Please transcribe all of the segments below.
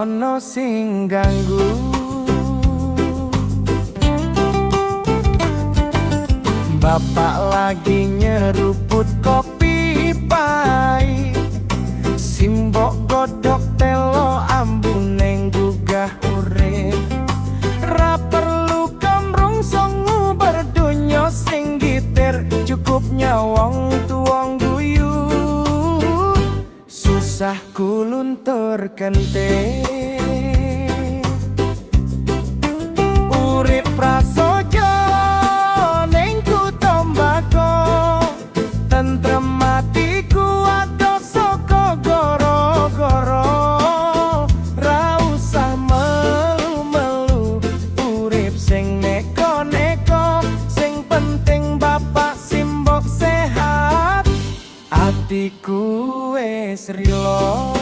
ono sing ganggu. Bapak lagi nyeruput kopi pahit, simbok godhok telo ambune neng gugah urip. Ra perlu kamrung songu berdonya sing gitir, cukup nyawang tuang guyu. Susah kuluntur kenting, urip prasojo ning kutha mbako, tentrem atiku ado saka goro-goro. Ra usah melu-melu, urip sing neko-neko, sing penting bapak simbok sehat, atiku wis rila.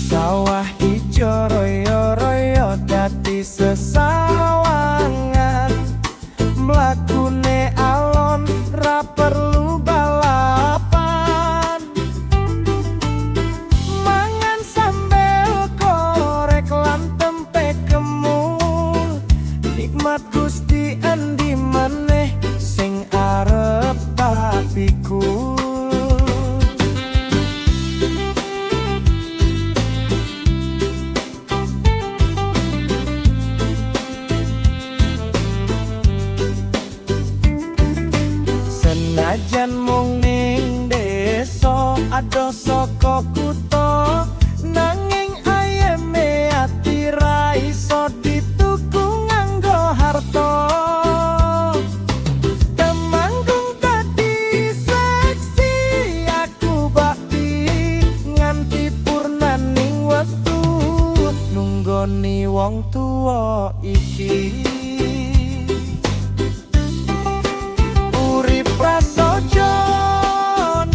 Sawah ijo royo-royo dadi sesawangan, mlakune alon ra perlu balapan. Mangan sambel korek lan tempe kemul, nikmat Gusti endi maneh sing arep tak pikul. Senajan mung ning desa ado saka kutha, nanging ayeme ati ra iso dituku nganggo harta. Temanggung dadi seksi aku bakti nganti purnaning wektu, nunggoni wong tuwa iki. Urip prasojo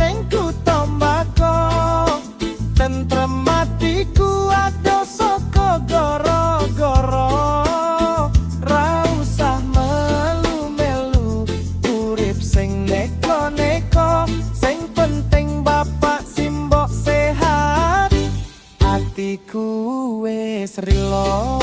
ning kutha mbako, tentrem atiku ado saka goro-goro. Ra usah melu-melu, urip sing neko-neko, sing penting bapak simbok sehat, atiku wis rila.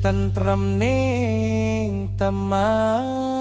Tentrem ning teman.